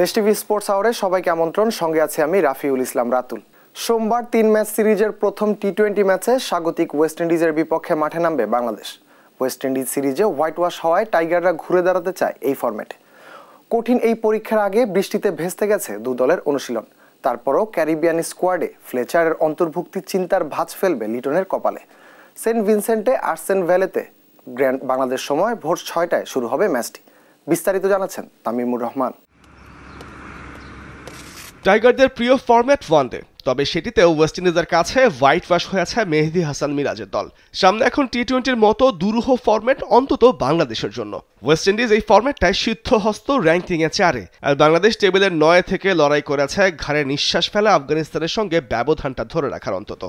দেশ TV sports আওয়ারে সবাইকে আমন্ত্রণ। সঙ্গে আছে আমি রাফিউল ইসলাম রাতুল। সোমবার 3 ম্যাচ সিরিজের প্রথম টি-20 ম্যাচে স্বাগতিক ওয়েস্ট ইন্ডিজের বিপক্ষে মাঠে নামবে বাংলাদেশ। ওয়েস্ট ইন্ডিজ সিরিজে হোয়াইট ওয়াশ হওয়ায় টাইগাররা ঘুরে দাঁড়াতে চায় এই ফরম্যাটে। কঠিন এই পরীক্ষার আগে বৃষ্টিতে ভেস্তে গেছে দু দলের অনুশীলন। তারপরও ক্যারিবিয়ান স্কোয়াডে ফ্লেচারের অন্তর্ভুক্তি চিন্তার ভাঁজ ফেলবে লিটনের কপালে। সেন্ট ভিনসেন্টে আর্সেন ভ্যালেতে বাংলাদেশ সময় ভোর 6টায় শুরু হবে ম্যাচটি। বিস্তারিত জানাচ্ছেন তামিমুর রহমান। টাইগারদের প্রিয় ফরম্যাট ওয়ানডে, তবে সেটিতেও ওয়েস্ট ইন্ডিজের কাছে হোয়াইট ওয়াশ হয়েছে মেহেদী হাসান মিরাজের দল। সামনে এখন টি-20-র মতো দুরূহ ফরম্যাট অন্তত বাংলাদেশের জন্য। ওয়েস্ট ইন্ডিজ এই ফরম্যাটটায় সিদ্ধহস্ত, র্যাঙ্কিংয়ে 4-এ, আর বাংলাদেশ টেবিলের 9 থেকে লড়াই করেছে ঘাড়ে নিঃশ্বাস ফেলা আফগানিস্তানের সঙ্গে ব্যবধানটা ধরে রাখার অন্তত।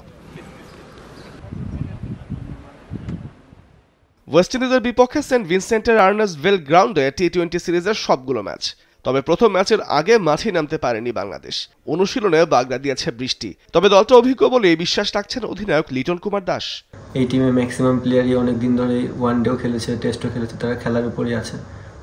ওয়েস্ট ইন্ডিজের বিপক্ষে সেন্ট ভিনসেন্টের আর্নেস্টভিল গ্রাউন্ডে টি-20 সিরিজের সবগুলো ম্যাচ। তবে প্রথম ম্যাচের আগে মাঠে নামতে পারেনি বাংলাদেশ। অনুশীলনে বাগড়া দিয়েছে বৃষ্টি, তবে দলটা অভিজ্ঞ বলে বিশ্বাস রাখছেন অধিনায়ক লিটন কুমার দাস। এই টিমে ম্যাক্সিমাম প্লেয়ারই অনেক দিন ধরে ওয়ানডেও খেলেছে, টেস্টও খেলেছে, তারা খেলার উপরই আছে।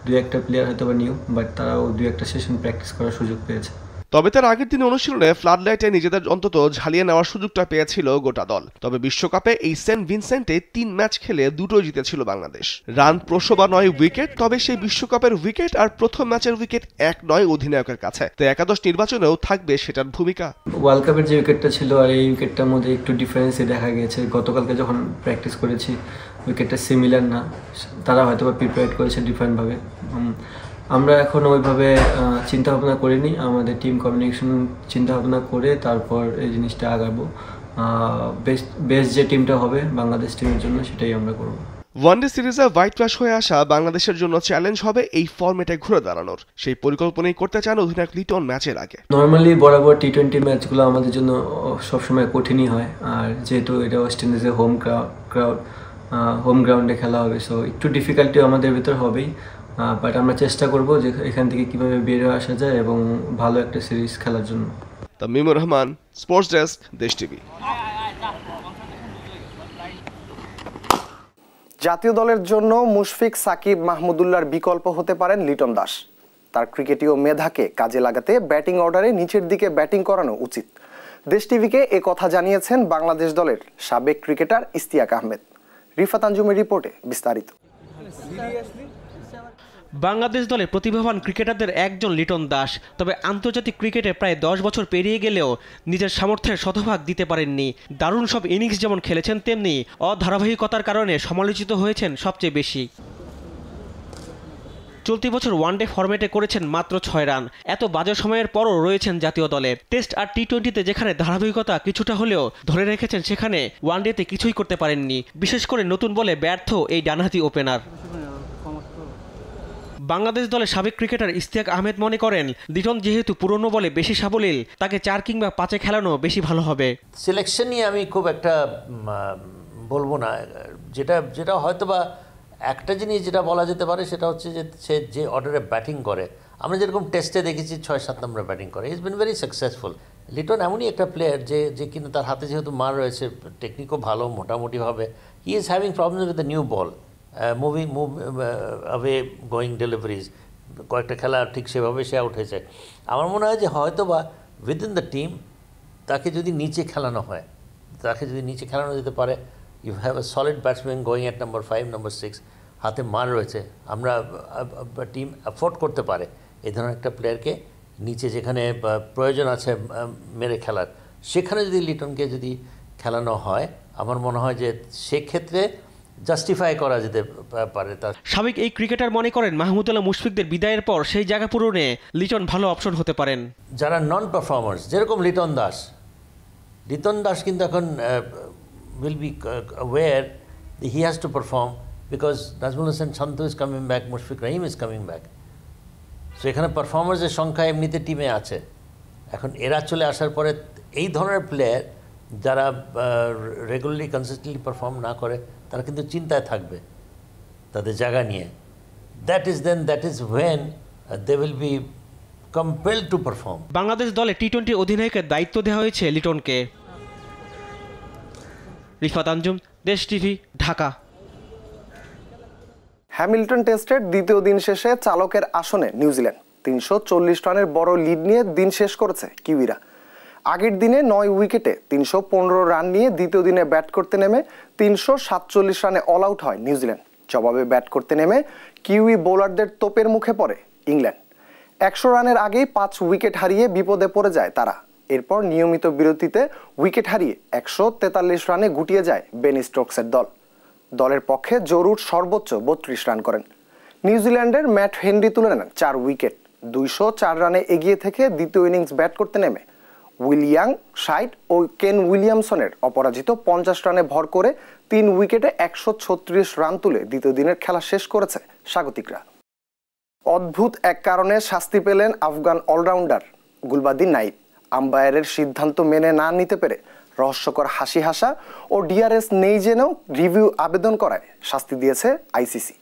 দুই একটা প্লেয়ার হয়তো বা নিউ, বাট তারাও দুই একটা সেশন প্র্যাকটিস করার সুযোগ পেয়েছে। তবে তার আগের দিন অনুশীলনে ফ্লাড লাইটে নিজেদের অন্তত ঝালিয়ে নেওয়ার সুযোগটা পেয়েছিল গোটা দল। তবে বিশ্বকাপে এই সেন্ট ভিনসেন্টে 3 ম্যাচ খেলে দুটো জিতেছিল বাংলাদেশ। রান প্রসবা 9 উইকেট, তবে সেই বিশ্বকাপের উইকেট আর প্রথম ম্যাচের উইকেট এক নয় অধিনায়কের কাছে। তো একাদশ নির্বাচনেও থাকবে সেটার ভূমিকা। ওয়ার্ল্ড কাপের যে উইকেটটা ছিল আর এই উইকেটটার মধ্যে একটু ডিফারেন্সই দেখা গেছে। গতকালকে যখন প্র্যাকটিস করেছি উইকেটটা সিমিলার না, তারা হয়তো বা প্রিপেয়ার করেছে ডিফারেন্টভাবে। আমরা এখন ওইভাবে চিন্তা ভাবনা করিনি, আমাদের টিম কমিউনিকেশন চিন্তা ভাবনা করে তারপর এই জিনিসটা আগাবো। বেস্ট যে টিমটা হবে বাংলাদেশ টিমের জন্য সেটাই আমরা করব। ওয়ানডে সিরিজে হোয়াইট ওয়াশ হয়ে আসা বাংলাদেশের জন্য চ্যালেঞ্জ হবে এই ফরম্যাটে ঘুরে দাঁড়ানোর। সেই পরিকল্পনাই করতে চান অধিনায়ক লিটন ম্যাচের আগে। নর্মালি বরাবর টি-20 ম্যাচগুলো আমাদের জন্য সবসময় কঠিনই হয়, আর যেহেতু এটা ওয়েস্ট ইন্ডিজের হোম গ্রাউন্ডে খেলা হবে, সো একটু ডিফিকাল্টি আমাদের ভিতর হবেই। বাট আমরা চেষ্টা করব যে এখান থেকে কিভাবে বের হয়ে আসা যায় এবং ভালো একটা সিরিজ খেলার জন্য। তামিমুর রহমান, স্পোর্টস ডেস্ক, দেশ টিভি। জাতীয় দলের জন্য মুশফিক, সাকিব, মাহমুদুল্লাহর বিকল্প হতে পারেন লিটন দাস। তার ক্রিকেটীয় মেধাকে কাজে লাগাতে ব্যাটিং অর্ডারে নিচের দিকে ব্যাটিং করানো উচিত। দেশ টিভিকে এ কথা জানিয়েছেন বাংলাদেশ দলের সাবেক ক্রিকেটার ইশতিয়াক আহমেদ। রিফাত আঞ্জুমের রিপোর্টে বিস্তারিত। বাংলাদেশ দলে প্রতিভাবান ক্রিকেটারদের একজন লিটন দাস। তবে আন্তর্জাতিক ক্রিকেটে প্রায় 10 বছর পেরিয়ে গেলেও নিজের সামর্থ্যের শতভাগ দিতে পারেননি। দারুণ সব ইনিংস যেমন খেলেছেন, তেমনি অধারাবাহিকতার কারণে সমালোচিত হয়েছেন সবচেয়ে বেশি। চলতি বছর ওয়ানডে ফরম্যাটে করেছেন মাত্র 6 রান। এত বাজে সময়ের পরও রয়েছেন জাতীয় দলে। টেস্ট আর টি-20-তে যেখানে ধারাবাহিকতা কিছুটা হলেও ধরে রেখেছেন, সেখানে ওয়ানডেতে কিছুই করতে পারেননি। বিশেষ করে নতুন বলে ব্যর্থ এই ডানহাতি ওপেনার। বাংলাদেশ দলের সাবেক ক্রিকেটার ইশতিয়াক আহমেদ মনে করেন, লিটন যেহেতু পুরনো বলে বেশি সাবলীল, তাকে 4 কিংবা 5-এ খেলানো বেশি ভালো হবে। সিলেকশন নিয়ে আমি খুব একটা বলবো না। যেটা হয়তো বা একটা জিনিস যেটা বলা যেতে পারে সেটা হচ্ছে যে সে যে অর্ডারে ব্যাটিং করে, আমরা যেরকম টেস্টে দেখেছি 6-7 নম্বরে ব্যাটিং করে, is been very successful. Liton এমনই একটা প্লেয়ার যে কিন্তু তার হাতে যেহেতু মার রয়েছে, টেকনিকও ভালো মোটামুটিভাবে, he is having problem with the new ball, move away going deliveries. কয়েকটা খেলা ঠিক সেভাবে সে আউট হয়েছে। আমার মনে হয় যে হয়তো বা উইদিন দ্য টিম তাকে যদি নিচে খেলানো হয়, তাকে যদি নিচে খেলানো যেতে পারে, you have a solid batsman going at number 5, number 6, হাতে মার রয়েছে, আমরা টিম অ্যাফোর্ড করতে পারে এই ধরনের একটা প্লেয়ারকে নিচে যেখানে প্রয়োজন আছে মেরে খেলার, সেখানে যদি লিটনকে যদি খেলানো হয়, আমার মনে হয় যে সেক্ষেত্রে জাস্টিফাই করা যেতে পারে। তার সাবেক এই ক্রিকেটার মনে করেন, মাহমুদুল্লাহ, মুশফিকদের বিদায়ের পর সেই জায়গা পূরণে লিটন ভালো অপশন হতে পারেন। যারা নন পারফর্মার্স, যেরকম লিটন দাস কিন্তু এখন will be aware that he has to perform because Nazmul Hossain Shantu is coming back, Mushfiq Rahim is coming back. So এখানে পারফর্মার্সের সংখ্যা এমনিতে টিমে আছে। এখন এরা চলে আসার পরে এই ধরনের প্লেয়ার যারা রেগুলারলি কনসিস্টেন্টলি পারফর্ম না করে, তারা কিন্তু চিন্তায় থাকবে তাদের জায়গা নিয়ে। That is when they will be compelled to perform. Bangladesh দলে টি-20 অধিনায়কের দায়িত্ব দেওয়া হয়েছে লিটনকে। রিফাত আঞ্জুম, দেশ টিভি, ঢাকা। হ্যামিল্টন টেস্টের দ্বিতীয় দিন শেষে চালকের আসনে নিউজিল্যান্ড। 340 রানের বড় লিড নিয়ে দিন শেষ করেছে কিউইরা। আগের দিনে 9 উইকেটে 315 রান নিয়ে দ্বিতীয় দিনে ব্যাট করতে নেমে 347 রানে অল আউট হয় নিউজিল্যান্ড। জবাবে ব্যাট করতে নেমে কিউই বোলারদের তোপের মুখে পড়ে ইংল্যান্ড। 100 রানের আগেই 5 উইকেট হারিয়ে বিপদে পড়ে যায় তারা। এরপর নিয়মিত বিরতিতে উইকেট হারিয়ে 143 রানে গুটিয়ে যায় বেন স্টোকসের দল। দলের পক্ষে জরুর সর্বোচ্চ 32 রান করেন। নিউজিল্যান্ডের ম্যাট হেনরি তুলে নেন 4 উইকেট। 204 রানে এগিয়ে থেকে দ্বিতীয় ইনিংস ব্যাট করতে নেমে উইলিয়াম 60 ও কেন উইলিয়ামসনের অপরাজিত 50 রানে ভর করে 3 উইকেটে 136 রান তুলে দ্বিতীয় দিনের খেলা শেষ করেছে স্বাগতিকরা। অদ্ভুত এক কারণে শাস্তি পেলেন আফগান অলরাউন্ডার গুলবাদিন নাইব। আম্পায়ারের সিদ্ধান্ত মেনে না নিতে পেরে রহস্যকর হাসি হাসা ও ডিআরএস নেই জেনেও রিভিউ আবেদন করায় শাস্তি দিয়েছে আইসিসি।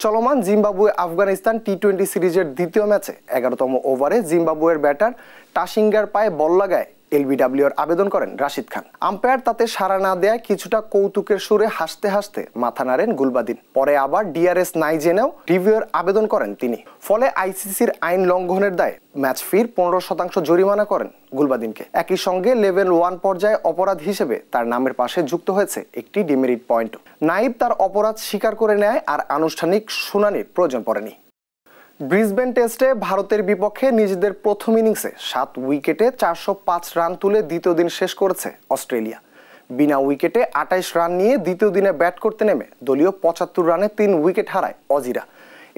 চলমান জিম্বাবুয়ে আফগানিস্তান টি-20 সিরিজের দ্বিতীয় ম্যাচে 11তম ওভারে জিম্বাবুয়ের ব্যাটার টাসিঙ্গার পায়ে বল লাগায় এলবিডব্লিউর আবেদন করেন রাশিদ খান। আম্পায়ার তাতে সাড়া না দেয় কিছুটা কৌতুকের সুরে হাসতে হাসতে মাথা নাড়েন গুলবাদিন। পরে আবার ডিআরএস নাই জেনেও রিভিউর আবেদন করেন তিনি। ফলে আইসিসির আইন লঙ্ঘনের দায়ে ম্যাচ ফির 15% জরিমানা করেন গুলবাদিনকে। একই সঙ্গে লেভেল 1 পর্যায়ে অপরাধ হিসেবে তার নামের পাশে যুক্ত হয়েছে একটি ডিমেরিট পয়েন্ট। নাইব তার অপরাধ স্বীকার করে নেয় আর আনুষ্ঠানিক শুনানির প্রয়োজন পড়েনি। ব্রিসবেন টেস্টে ভারতের বিপক্ষে নিজেদের প্রথম ইনিংসে 7 উইকেটে 405 রান তুলে দ্বিতীয় দিন শেষ করেছে অস্ট্রেলিয়া। বিনা উইকেটে 28 রান নিয়ে দ্বিতীয় দিনে ব্যাট করতে নেমে দলীয় 75 রানে 3 উইকেট হারায় অজিরা।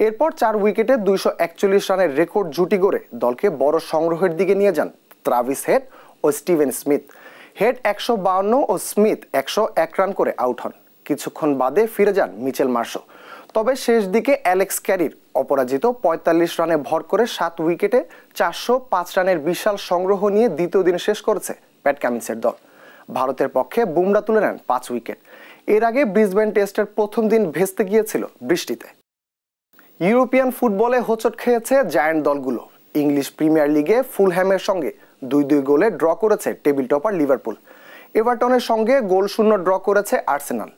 এরপর 4 উইকেটে 241 রানের রেকর্ড জুটি গড়ে দলকে বড় সংগ্রহের দিকে নিয়ে যান ট্রাভিস হেড ও স্টিভেন স্মিথ। হেড 152 ও স্মিথ 101 রান করে আউট হন। কিছুক্ষণ বাদে ফিরে যান মিচেল মার্শো। তবে শেষ দিকে অ্যালেক্স ক্যারির অপরাজিত 45 রানে ভর করে 7 উইকেটে 405 রানের বিশাল সংগ্রহ নিয়ে দ্বিতীয় দিন শেষ করেছে প্যাট কামিন্সের দল। ভারতের পক্ষে বুমরা তুলে নেন 5 উইকেট। এর আগে ব্রিসবেন টেস্টের প্রথম দিন ভেস্তে গিয়েছিল বৃষ্টিতে। ইউরোপিয়ান ফুটবলে হোঁচট খেয়েছে জায়ান্ট দলগুলো। ইংলিশ প্রিমিয়ার লিগে ফুলহ্যামের সঙ্গে 2-2 গোলে ড্র করেছে টেবিল টপার লিভারপুল। এভারটনের সঙ্গে গোল শূন্য ড্র করেছে আর্সেনাল।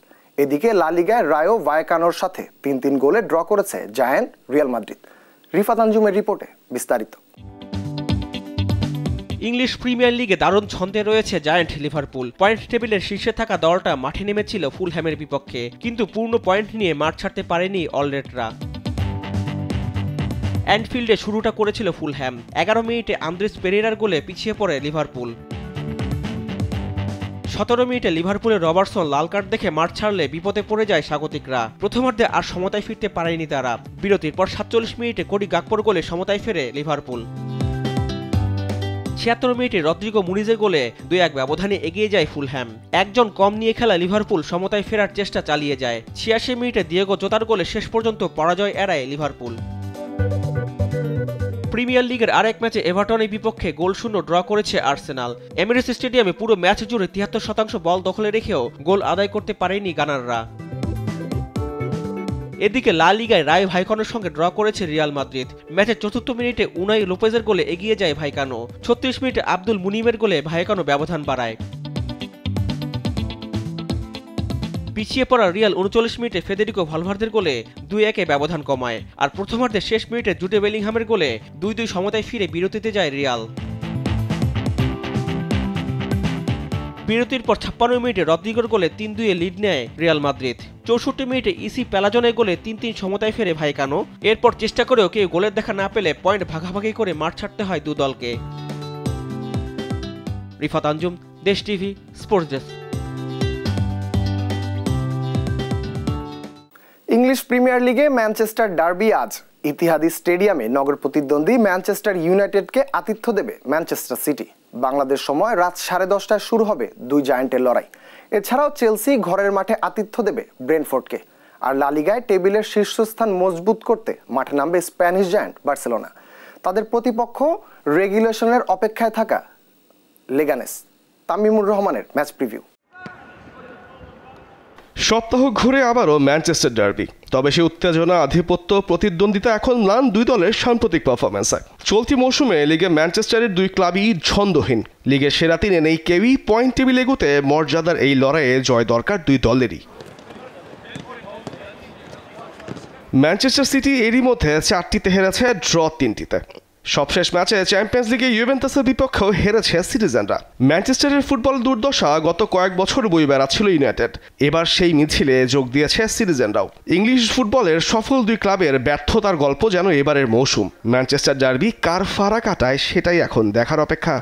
এদিকে লা লিগায় রায়ো ভায়েকানোর সাথে 3-3 গোলে ড্র করেছে জায়ান্ট রিয়াল মাদ্রিদ। রিফাত আঞ্জুমের রিপোর্টে বিস্তারিত। ইংলিশ প্রিমিয়ার লিগে দারুণ ছন্দে রয়েছে জায়ান্ট লিভারপুল। পয়েন্ট টেবিলের শীর্ষে থাকা দলটা মাঠে নেমেছিল ফুলহ্যামের বিপক্ষে, কিন্তু পূর্ণ পয়েন্ট নিয়ে মাঠ ছাড়তে পারেনি অলরেডরা। অ্যান্ডফিল্ডে শুরুটা করেছিল ফুলহ্যাম। 11 মিনিটে আন্দ্রেস পেরেরার গোলে পিছিয়ে পড়ে লিভারপুল। 17 মিনিটে লিভারপুলের রবার্টসন লাল কার্ড দেখে মাঠ ছাড়লে বিপদে পড়ে যায় স্বাগতিকরা। প্রথমার্ধে আর সমতায় ফিরতে পারেনি তারা। বিরতির পর 47 মিনিটে কোডি গাকপোর গোলে সমতায় ফেরে লিভারপুল। 76 মিনিটে রদ্রিগো মুনিজের গোলে 2-1 ব্যবধানে এগিয়ে যায় ফুলহ্যাম। একজন কম নিয়ে খেলা লিভারপুল সমতায় ফেরার চেষ্টা চালিয়ে যায়। 86 মিনিটে দিয়েগো জোতার গোলে শেষ পর্যন্ত পরাজয় এড়ায় লিভারপুল। প্রিমিয়ার লিগের আরেক ম্যাচে এভারটনের বিপক্ষে গোল শূন্য ড্র করেছে আর্সেনাল। এমিরেটস স্টেডিয়ামে পুরো ম্যাচ জুড়ে 73% বল দখলে রেখেও গোল আদায় করতে পারেনি গানাররা। এদিকে লা লিগায় রায় ভাইকানোর সঙ্গে ড্র করেছে রিয়াল মাদ্রিদ। ম্যাচের 4র্থ মিনিটে উনাই লোপেজের গোলে এগিয়ে যায় ভাইকানো। 36 মিনিটে আব্দুল মুনিমের গোলে ভাইকানো ব্যবধান বাড়ায়। পিছিয়ে পড়া রিয়াল 39 মিনিটে ফেদেরিকো ভালভার্দের গোলে 2-1 ব্যবধান কমায়। আর প্রথমার্ধে শেষ মিনিটে জুডে বেলিংহামের গোলে 2-2 সমতায় ফিরে বিরতিতে যায় রিয়াল। বিরতির পর 56 মিনিটে রদ্রিগোর গোলে 3-2 লিড নেয় রিয়াল মাদ্রিদ। 64 মিনিটে ইসি প্যালাজনের গোলে 3-3 সমতায় ফেরে ভাইকানো। এরপর চেষ্টা করেও কেউ গোলের দেখা না পেলে পয়েন্ট ভাগাভাগি করে মাঠ ছাড়তে হয় দু দলকে। রিফাত আঞ্জুম, দেশ TV, sports desk. English premier লিগে ম্যানচেস্টার ডার্বি আজ ইতিহাদি স্টেডিয়ামে নগর প্রতিদ্বন্দ্বী ম্যানচেস্টার ইউনাইটেডকে আতিথ্য দেবে ম্যানচেস্টার সিটি। বাংলাদেশ সময় রাত 10:30টায় শুরু হবে দুই জায়ান্টের লড়াই। এছাড়াও চেলসি ঘরের মাঠে আতিথ্য দেবে ব্রেন্টফোর্ডকে। আর লা লিগায় টেবিলের শীর্ষস্থান মজবুত করতে মাঠে নামবে স্প্যানিশ জায়ান্ট বার্সেলোনা। তাদের প্রতিপক্ষ রেগুলেশনের অপেক্ষায় থাকা লেগানেস। তামিমুর রহমানের ম্যাচ প্রিভিউ। সপ্তাহ ঘুরে আবারও ম্যানচেস্টার ডার্বি। তবে সেই উত্তেজনা, আধিপত্য, প্রতিদ্বন্দ্বিতা এখন ম্লান দুই দলের সাম্প্রতিক পারফরমেন্সে। চলতি মৌসুমে লিগে ম্যানচেস্টারের দুই ক্লাবই ছন্দহীন। লিগের সেরা তিনে নেই কেউই। পয়েন্ট টেবিল এগোতে মর্যাদার এই লড়াইয়ে জয় দরকার দুই দলেরই। ম্যানচেস্টার সিটি এরই মধ্যে 4টিতে হেরেছে, ড্র 3টিতে। সবশেষ ম্যাচে চ্যাম্পিয়ন্স লিগে ইউভেন্টাসের বিপক্ষেও হেরেছে সিটিজেনরা। ম্যানচেস্টারের ফুটবল দুর্দশা গত কয়েক বছর বয়ে বেড়াচ্ছিল ইউনাইটেড, এবার সেই মিছিলে যোগ দিয়েছে সিটিজেনরাও। ইংলিশ ফুটবলের সফল দুই ক্লাবের ব্যর্থতার গল্প যেন এবারের মৌসুম। ম্যানচেস্টার ডার্বি কার ফাড়া কাটায় সেটাই এখন দেখার অপেক্ষা।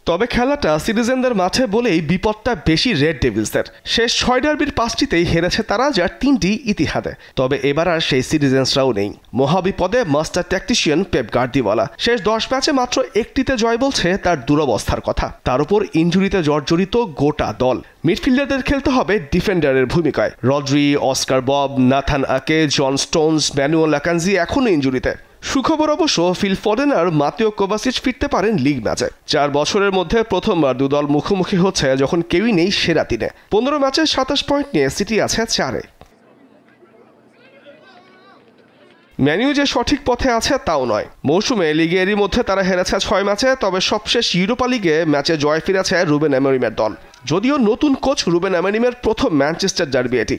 তবে খেলাটা সিটিজেনদের মাঠে বলেই বিপদটা বেশি রেড ডেভিলসের। শেষ 6 ডার্বির 5টিতেই হেরেছে তারা, যার 3টি ইতিহাদে। তবে এবার আর সেই সিটিজেন্সরাও নেই। মহাবিপদে মাস্টার ট্যাকটিশিয়ান পেপ গার্দিওলা। শেষ 10 ম্যাচে মাত্র 1টিতে জয় বলছে তার দুরবস্থার কথা। তার উপর ইনজুরিতে জর্জরিত গোটা দল। মিডফিল্ডারদের খেলতে হবে ডিফেন্ডারের ভূমিকায়। রড্রি, অস্কার বব, নাথান আকে, জন স্টোনস, ম্যানুয়েল আকানজি এখনও ইনজুরিতে। সুখবর অবশ্য ফিল ফোডেন আর মাতিও কোভাসিচ ফিরতে পারেন লিগ ম্যাচে। 4 বছরের মধ্যে প্রথমবার দুদল মুখোমুখি হচ্ছে যখন কেউই নেই সেরা 3-এ। 15 ম্যাচে 27 পয়েন্ট নিয়ে সিটি আছে 4-এ। ম্যানিউ যে সঠিক পথে আছে তাও নয়। মৌসুমে লিগে এরই মধ্যে তারা হেরেছে 6 ম্যাচে, তবে সবশেষ ইউরোপা লিগে ম্যাচে জয় ফিরেছে রুবেন অ্যামোরিমের দল। যদিও নতুন কোচ রুবেন অ্যামোরিমের প্রথম ম্যানচেস্টার ডার্বি এটি।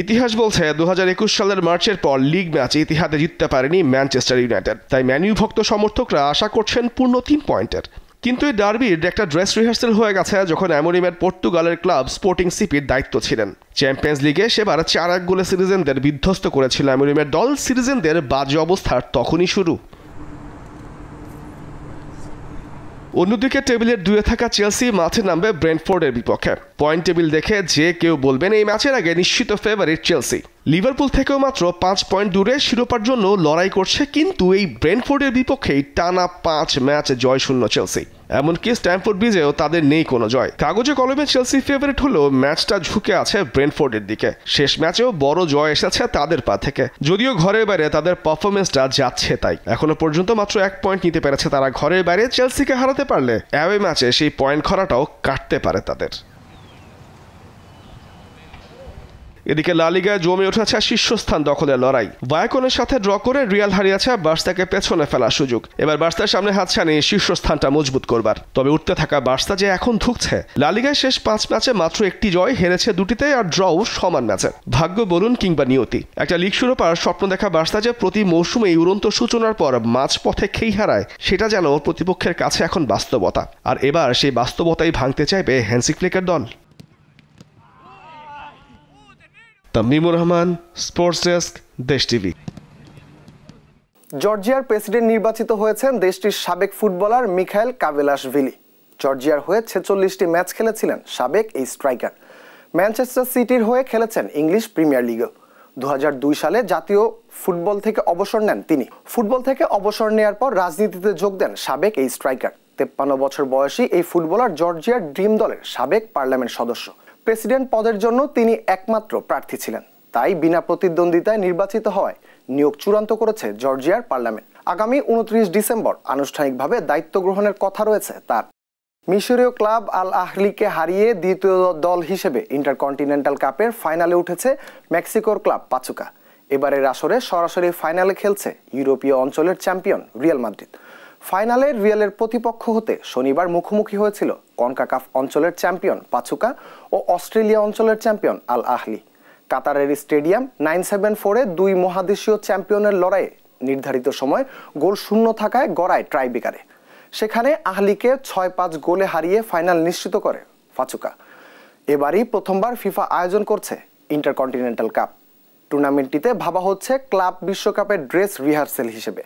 ইতিহাস বলছে 2021 সালের মার্চের পর লিগ ম্যাচে ইতিহাদে জিততে পারেনি ম্যানচেস্টার ইউনাইটেড। তাই ম্যানিউ ভক্ত সমর্থকরা আশা করছেন পূর্ণ 3 পয়েন্টের। কিন্তু এই ডার্বির একটা ড্রেস রিহার্সেল হয়ে গেছে যখন অ্যামোরিমের পর্তুগালের ক্লাব স্পোর্টিং সিপির দায়িত্ব ছিলেন। চ্যাম্পিয়ন্স লিগে সেবার 4-1 গোলে সিটিজেনদের বিধ্বস্ত করেছিল অ্যামোরিমের দল। সিটিজেনদের বাজে অবস্থার তখনই শুরু। অন্যদিকে টেবিলের 2-এ থাকা চেলসি মাঠে নামবে ব্রেন্টফোর্ডের বিপক্ষে। পয়েন্ট টেবিল দেখে যে কেউ বলবেন এই ম্যাচের আগে নিশ্চিত ফেভারিট চেলসি। লিভারপুল থেকেও মাত্র 5 পয়েন্ট দূরে শিরোপার জন্য লড়াই করছে, কিন্তু এই ব্রেন্টফোর্ডের বিপক্ষেই টানা 5 ম্যাচ জয়শূন্য চেলসি। এমনকি স্ট্যামফোর্ড ব্রিজেও তাদের নেই কোনো জয়। কাগজে কলমে চেলসি ফেভারিট হলেও ম্যাচটা ঝুঁকে আছে ব্রেন্টফোর্ডের দিকে। শেষ ম্যাচেও বড় জয় এসেছে তাদের পা থেকে, যদিও ঘরের বাইরে তাদের পারফরমেন্সটা যাচ্ছে তাই। এখনো পর্যন্ত মাত্র 1 পয়েন্ট নিতে পেরেছে তারা ঘরের বাইরে। চেলসিকে হারাতে পারলে অ্যাওয়ে ম্যাচে সেই পয়েন্ট খরাটাও কাটতে পারে তাদের। এদিকে লা লিগায় জমে উঠেছে শীর্ষস্থান দখলের লড়াই। ভায়াকনের সাথে ড্র করে রিয়াল হারিয়েছে বার্সাকে পেছনে ফেলার সুযোগ। এবার বার্সার সামনে হাতছানি শীর্ষস্থানটা মজবুত করবার। তবে উঠতে থাকা বার্সা যে এখন ধুঁকছে। লা লিগায় শেষ 5 ম্যাচে মাত্র 1টি জয়, হেরেছে 2টিতে আর ড্রও সমান ম্যাচে। ভাগ্য বলুন কিংবা নিয়তি, একটা লিগ শিরোপার স্বপ্ন দেখা বার্সা যে প্রতি মৌসুমে উড়ন্ত সূচনার পর মাঝপথে খেই হারায়, সেটা যেন প্রতিপক্ষের কাছে এখন বাস্তবতা। আর এবার সেই বাস্তবতাই ভাঙতে চাইবে হ্যান্সি ফ্লিকের দল। তামিমুর রহমান, স্পোর্টস ডেস্ক, দেশ টিভি। জর্জিয়ার প্রেসিডেন্ট নির্বাচিত হয়েছেন দেশটির সাবেক ফুটবলার মিখাইল কাভেলাশভিলি। জর্জিয়ার হয়ে 46টি ম্যাচ খেলেছিলেন সাবেক এই স্ট্রাইকার। ম্যানচেস্টার সিটির হয়ে খেলেছেন ইংলিশ প্রিমিয়ার লিগেও। 2002 সালে জাতীয় ফুটবল থেকে অবসর নেন তিনি। ফুটবল থেকে অবসর নেয়ার পর রাজনীতিতে যোগ দেন সাবেক এই স্ট্রাইকার। 53 বছর বয়সী এই ফুটবলার জর্জিয়ার ড্রিম দলের সাবেক পার্লামেন্ট সদস্য। প্রেসিডেন্ট পদের জন্য তিনি একমাত্র প্রার্থী ছিলেন, তাই বিনা প্রতিদ্বন্দ্বিতায় নির্বাচিত হওয়ায় নিয়োগ চূড়ান্ত করেছে জর্জিয়ার পার্লামেন্ট। আগামী 29 ডিসেম্বর আনুষ্ঠানিকভাবে দায়িত্ব গ্রহণের কথা রয়েছে তার। মিশরীয় ক্লাব আল আহলিকে হারিয়ে দ্বিতীয় দল হিসেবে ইন্টারকন্টিনেন্টাল কাপের ফাইনালে উঠেছে মেক্সিকোর ক্লাব পাচুকা। এবারের আসরে সরাসরি ফাইনালে খেলছে ইউরোপীয় অঞ্চলের চ্যাম্পিয়ন রিয়াল মাদ্রিদ। ফাইনালে রিয়ালের প্রতিপক্ষ হতে শনিবার মুখোমুখি হয়েছিল কনকাকাফ অঞ্চলের চ্যাম্পিয়ন পাচুকা ও অস্ট্রেলিয়া অঞ্চলের চ্যাম্পিয়ন আল আহলি। কাতারের স্টেডিয়াম 974-এ 2 মহাদেশীয় চ্যাম্পিয়নের লড়াইয়ে নির্ধারিত সময় গোল শূন্য থাকায় গড়ায় ট্রাইব্রেকারে। সেখানে আহলিকে 6-5 গোলে হারিয়ে ফাইনাল নিশ্চিত করে পাচুকা। এবারই প্রথমবার ফিফা আয়োজন করছে ইন্টারকন্টিনেন্টাল কাপ। টুর্নামেন্টটিতে ভাবা হচ্ছে ক্লাব বিশ্বকাপের ড্রেস রিহার্সেল হিসেবে।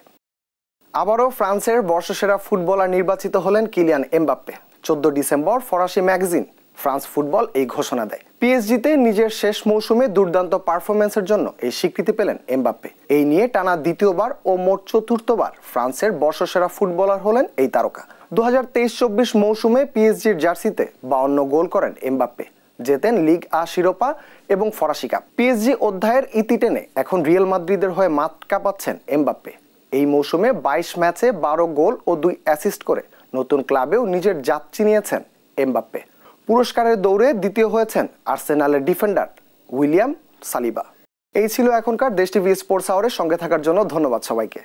আবারও ফ্রান্সের বর্ষসেরা ফুটবলার নির্বাচিত হলেন কিলিয়ান এমবাপ্পে। 14 ডিসেম্বর ফরাসি ম্যাগাজিন ফ্রান্স ফুটবল এই ঘোষণা দেয়। পিএসজিতে নিজের শেষ মৌসুমে দুর্দান্ত পারফরমেন্সের জন্য এই স্বীকৃতি পেলেন এমবাপ্পে। এই নিয়ে টানা দ্বিতীয়বার ও মোট চতুর্থবার ফ্রান্সের বর্ষসেরা ফুটবলার হলেন এই তারকা। 2023-24 মৌসুমে পিএসজির জার্সিতে 52 গোল করেন এমবাপ্পে। জেতেন লিগ আ শিরোপা এবং ফরাসি কাপ। পিএসজি অধ্যায়ের ইতি টেনে এখন রিয়াল মাদ্রিদের হয়ে মাঠ কাঁপাচ্ছেন এমবাপ্পে। এই মৌসুমে 22 ম্যাচে 12 গোল ও 2 অ্যাসিস্ট করে নতুন ক্লাবেও নিজের জাত চিনিয়েছেন এমবাপ্পে। পুরস্কারের দৌড়ে দ্বিতীয় হয়েছেন আর্সেনালের ডিফেন্ডার উইলিয়াম সালিবা। এই ছিল এখনকার দেশ টিভি স্পোর্টস আওয়ারের সঙ্গে থাকার জন্য ধন্যবাদ সবাইকে।